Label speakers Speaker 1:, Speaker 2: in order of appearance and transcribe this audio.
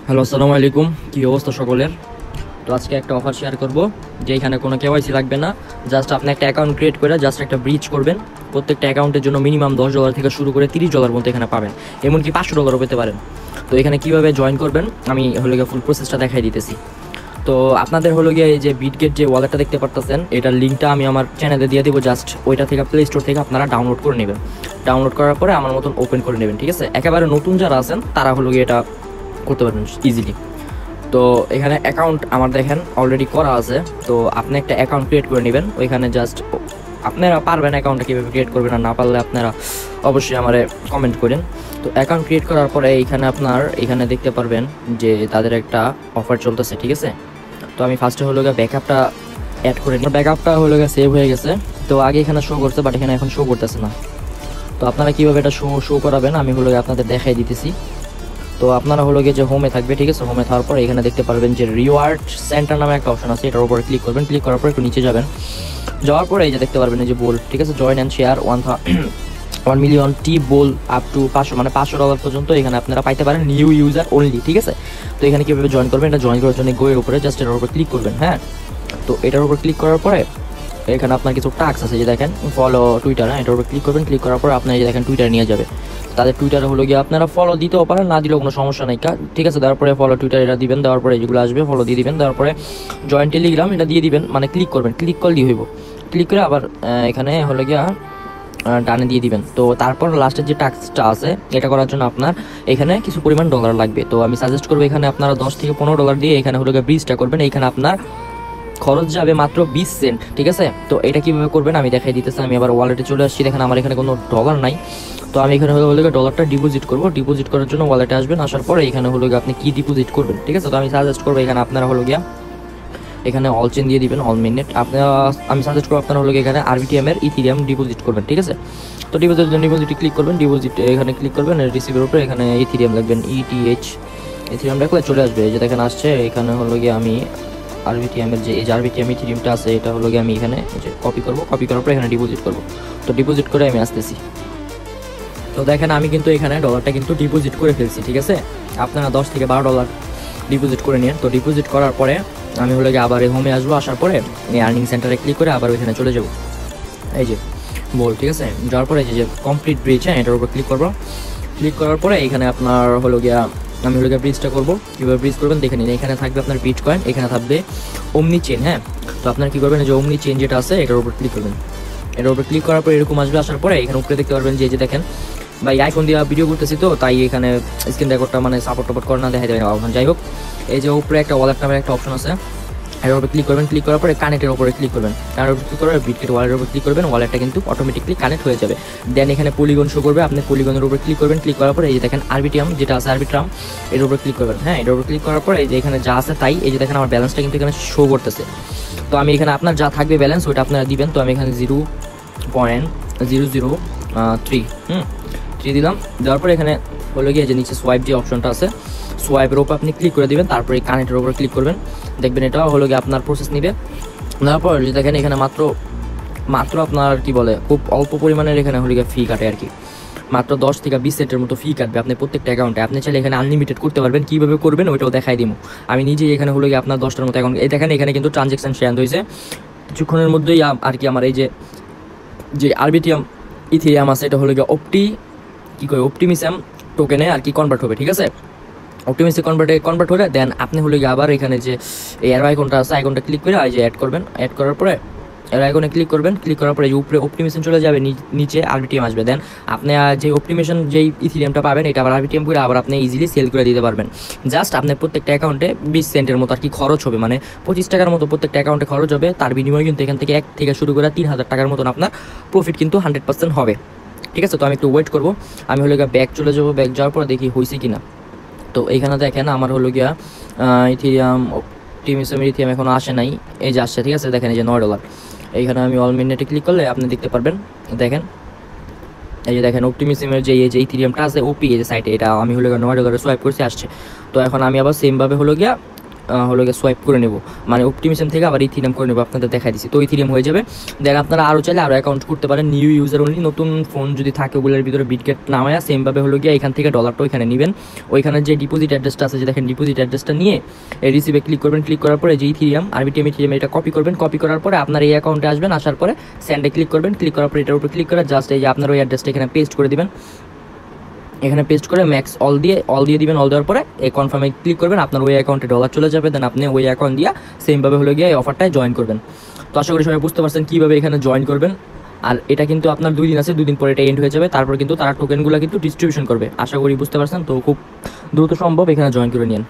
Speaker 1: Hello, আসসালামু আলাইকুম। কি অবস্থা সকলের? তো আজকে একটা অফার শেয়ার করব যে এখানে কোনো কেওয়াইসি লাগবে না। জাস্ট আপনি একটা অ্যাকাউন্ট ক্রিয়েট করে জাস্ট একটা ব্রিজ করবেন। প্রত্যেকটা অ্যাকাউন্টের জন্য মিনিমাম $10 থেকে শুরু করে $30 পর্যন্ত এখানে পাবেন, এমনকি $500 পেতে পারেন। তো এখানে কিভাবে জয়েন করবেন আমি ফুল প্রসেসটা দেখাই দিতেছি। তো আপনাদের এই যে বিটগেট যে ওয়ালেটটা দেখতে পারতেছেন, এটার লিঙ্কটা আমি আমার চ্যানেলে দিয়ে দেবো। জাস্ট ওইটা থেকে প্লে স্টোর থেকে আপনারা ডাউনলোড করে নেবেন। ডাউনলোড করার পরে আমার মতন ওপেন করে নেবেন, ঠিক আছে? একেবারে নতুন যারা আছেন তারা এটা করতে পারবেন ইজিলি। তো এখানে অ্যাকাউন্ট আমার দেখেন অলরেডি করা আছে। তো আপনি একটা অ্যাকাউন্ট ক্রিয়েট করে নেবেন। ওইখানে জাস্ট আপনারা পারবেন অ্যাকাউন্টটা কীভাবে ক্রিয়েট করবেন, আর না পারলে আপনারা অবশ্যই আমারে কমেন্ট করেন। তো অ্যাকাউন্ট ক্রিয়েট করার পরে এখানে দেখতে পারবেন যে তাদের একটা অফার চলতেছে, ঠিক আছে? তো আমি ফার্স্টে ব্যাকআপটা অ্যাড করে নিই। ব্যাকআপটা সেভ হয়ে গেছে। তো আগে এখানে শো করছে, বাট এখানে এখন শো করতেছে না। তো আপনারা কীভাবে এটা শো করাবেন আমি আপনাদের দেখাই দিতেছি। তো আপনারা যে হোমে থাকবে, ঠিক আছে? হোমে থাকার পর এখানে দেখতে পারবেন যে রিওয়ার্ড সেন্টার নামে একটা অপশন আছে, এটার উপরে ক্লিক করবেন। ক্লিক করার পর একটু নিচে যাবেন। যাওয়ার পরে এই যে দেখতে পারবেন এই যে বোল, ঠিক আছে? জয়েন অ্যান্ড শেয়ার 1 মিলিয়ন টি বোল আপ টু 500, মানে $500 পর্যন্ত এখানে আপনারা পাইতে পারেন, নিউ ইউজার অনলি, ঠিক আছে? তো এখানে কীভাবে জয়েন করবেন, এটা জয়েন করার জন্য গোয়ের উপরে জাস্ট এটার উপর ক্লিক করবেন। হ্যাঁ, তো এটার উপর ক্লিক করার পরে এখানে আপনার কিছু টাস্ক আছে, যে দেখেন ফলো টুইটার। হ্যাঁ, এটার উপর ক্লিক করবেন। ক্লিক করার পর আপনার যে দেখেন টুইটার নিয়ে যাবে। তাদের টুইটারে গিয়ে আপনারা ফলো দিতেও পারেন, না দিলেও কোনো সমস্যা নেই, ঠিক আছে? দেওয়ার পরে ফলো টুইটার এটা দিবেন। দেওয়ার পরে যেগুলো আসবে ফলো দিয়ে দিবেন। দেওয়ার পরে জয়েন টেলিগ্রাম এটা দিয়ে দিবেন, মানে ক্লিক করবেন। ক্লিক করলেই হইব। ক্লিক করে আবার এখানে ডানে দিয়ে দিবেন। তো তারপর লাস্টের যে টাস্কটা আছে এটা করার জন্য আপনার এখানে কিছু পরিমাণ ডলার লাগবে। তো আমি সাজেস্ট করবো এখানে আপনারা $10 থেকে $15 দিয়ে এখানে ব্রিজটা করবেন। এইখানে আপনার খরচ যাবে মাত্র 20 সেন্ট, ঠিক আছে? তো এটা কীভাবে করবেন আমি দেখাই দিতেছি। আমি আবার ওয়ালেটে চলে আসছি। দেখেন আমার এখানে কোনো ডলার নাই। তো আমি এখানে ডলারটা ডিপোজিট করবো। ডিপোজিট করার জন্য ওয়ালেটে আসবেন। আসার পরে এখানে আপনি কি ডিপোজিট করবেন, ঠিক আছে? তো আমি সাজেস্ট করবো এখানে আপনারা এখানে অল চেন দিয়ে দিবেন, অল মিনিট। আমি সাজেস্ট করবো আপনারা এখানে আরবিটিএম এর ইথিরিয়াম ডিপোজিট করবেন, ঠিক আছে? তো ডিপোজিটে ক্লিক করবেন। ডিপোজিট এখানে ক্লিক করবেন। রিসিভের উপরে এখানে ইথিরিয়াম লিখবেন, ইথিরিয়াম লিখলে চলে আসবে। এই যে দেখেন আসছে। এখানে আমি আরবিটিএম এর যে এই যে আরবিটিএম ইথিরিয়ামটা আছে এটা আমি এখানে যে কপি করব। কপি করার পর এখানে ডিপোজিট করব। তো ডিপোজিট করে আমি আসতেছি। তো দেখেন আমি এখানে ডলারটা ডিপোজিট করে ফেলছি, ঠিক আছে? আপনারা $10 থেকে $12 ডিপোজিট করে নিন। তো ডিপোজিট করার পরে আমি আবার হোমে আসবো। আসার পরে এই আর্নিং সেন্টারে ক্লিক করে আবার ওইখানে চলে যাব। এই যে বল, ঠিক আছে? যাওয়ার পরে যে কমপ্লিট ব্রিজ, হ্যাঁ, এটার উপর ক্লিক করবো। ক্লিক করার পরে এখানে আপনার আমি ব্রিজটা করবো। কীভাবে ব্রিজ করবেন দেখে নিন। এখানে থাকবে আপনার বিটকয়েন, এখানে থাকবে ওমনি চেন। হ্যাঁ, তো আপনার কী করবেন, যে ওমনি চেন যেটা আছে এটার উপর ক্লিক করবেন। এটার উপর ক্লিক করার পর এরকম আসবে। আসার পরে এখানে উপরে দেখতে পারবেন যে দেখেন ভাই আইফোন দিয়ে ভিডিও করতেছি, তো তাই এখানে স্ক্রিন রেকর্ডটা সাপোর্ট করে না, দেখা যাবে না। যাই হোক, এই যে উপরে একটা ওয়ালেট নামের একটা অপশন আছে, এর উপরে ক্লিক করবেন। ক্লিক করার পরে কানেক্টের উপরে ক্লিক করবেন। তার উপর ক্লিক করে বিটগেট ওয়ালেটের উপর ক্লিক করবেন। ওয়ালেটটা অটোমেটিকলি কানেক্ট হয়ে যাবে। দেন এখানে পলিগন শো করবে। আপনি পলিগনের উপর ক্লিক করবেন। ক্লিক করার পরে এই যে দেখেন আরবিটিএম যেটা আছে, আরবিট্রাম, এর উপর ক্লিক করবেন। হ্যাঁ, এর উপর ক্লিক করার পরে এই যে এখানে যা আছে তাই, এই যে দেখেন আমার ব্যালেন্সটা এখানে শো করতেছে। তো আমি এখানে আপনার যা থাকবে ব্যালেন্স ওইটা আপনারা দিবেন। তো আমি এখানে 0.003 দিলাম। দেওয়ার পরে এখানে যে নিচে সোয়াইপ যে অপশনটা আছে, সোয়াইপের উপর আপনি ক্লিক করে দিবেন। তারপরে কানেক্টের উপর ক্লিক করবেন। দেখবেন এটা আপনার প্রসেস নিবে। তারপর দেখেন এখানে মাত্র আপনার খুব অল্প পরিমাণের এখানে ফি কাটে আর কি। মাত্র 10 থেকে 20 সেন্টের মতো ফি কাটবে আপনি প্রত্যেকটা অ্যাকাউন্টে। আপনি চাইলে এখানে আনলিমিটেড করতে পারবেন। কীভাবে করবেন ওইটাও দেখাই দিব। আমি নিজেই এখানে আপনার 10টার মতো অ্যাকাউন্ট, এই দেখেন এখানে ট্রানজ্যাকশন শেয়ার হয়েছে কিছুক্ষণের মধ্যেই আর কি। আমার এই যে আরবিটিএম ইথিরিয়াম আছে এটা অপটিমিজম টোকেনে আর কি কনভার্ট হবে, ঠিক আছে? অপটিমিজে কনভার্ট হলে দেন আপনি আবার এখানে যে এই এর আইকনটা আছে, আইকনটা ক্লিক করে এই যে অ্যাড করবেন। অ্যাড করার পরে এর আইকনে ক্লিক করবেন। ক্লিক করার পরে উপরে অপটিমিশন চলে যাবে, নিচে আরবিটিএম আসবে। দেন আপনি যে অপটিমিশন যেই ইথিরিয়ামটা পাবেন এটা আবার আরবিটিএম করে আবার আপনি ইজিলি সেল করে দিতে পারবেন। জাস্ট আপনার প্রত্যেকটা অ্যাকাউন্টে 20 সেন্টের মতো আর কি খরচ হবে, মানে $25 মতো প্রত্যেকটা অ্যাকাউন্টে খরচ হবে। তার বিনিময়ে এখান থেকে 1 থেকে শুরু করে $3000 মতন আপনার প্রফিট 100% হবে, ঠিক আছে? তো আমি একটু ওয়েট করবো। আমি ব্যাক চলে যাবো। ব্যাক যাওয়ার পর দেখি হয়েছে কিনা। তো এইখানে দেখেন আমার ইথিরিয়াম ইথিরিয়াম এখনো আসে নাই। এই যে আসছে, ঠিক আছে? দেখেন এই যে $9। এইখানে আমি অল মিনিটে ক্লিক করলে আপনি দেখতে পারবেন। দেখেন এই যে দেখেন অপটিমিজমের যে এই যে ইথিরিয়ামটা আছে ওপি এই যে সাইটে, এটা আমি $9 সোয়াইপ করছি, আসছে। তো এখন আমি আবার সেমভাবে হলো গিয়ে সোয়াইপ করে নেব, মানে অপটিমিজম থেকে আবার ইথিরিয়াম করে নেব, আপনাদের দেখাই দিচ্ছি। তো ইথিরিয়াম হয়ে যাবে, দেন আপনারা আরও চাইলে আরও অ্যাকাউন্ট করতে পারেন, নিউ ইউজার অনলি। নতুন ফোন যদি থাকে ওগুলোর ভিতরে বিটগেট নামায়া সেমভাবে হলো গিয়ে এখান থেকে ডলারটা ওইখানে নেবেন, ওইখানে যে ডিপোজিট অ্যাড্রেসটা আছে, যে দেখেন ডিপোজিট অ্যাড্রেসটা নিয়ে রিসিভে ক্লিক করবেন, ক্লিক করার পরে যে ইথিরিয়াম আরবিটিএম ইথিরিয়াম এটা কপি করবেন, কপি করার পরে আপনার এই অ্যাকাউন্টে আসবেন, আসার পরে সেন্ডে ক্লিক করবেন, ক্লিক করার পরে এটার উপরে ক্লিক করে জাস্ট এই যে আপনার ওই অ্যাড্রেসটা এখানে পেস্ট করে দিবেন, এখানে পেস্ট করে ম্যাক্স অল দিয়ে দিবেন, অল দেওয়ার পরে এই কনফার্মে ক্লিক করবেন, আপনার ওই অ্যাকাউন্টে ডলার চলে যাবে, দেন আপনি ওই অ্যাকাউন্ট দিয়ে সেমভাবে হলো গিয়ে এই অফারটায় জয়েন করবেন। তো আশা করি সবাই বুঝতে পারছেন কীভাবে এখানে জয়েন করবেন। আর এটা কিন্তু আপনার 2 দিন আছে, 2 দিন পরে এটা এন্ড হয়ে যাবে, তারপর কিন্তু তারা টোকেনগুলো কিন্তু ডিস্ট্রিবিউশন করবে। আশা করি বুঝতে পারছেন। তো খুব দ্রুত সম্ভব এখানে জয়েন করে নিন।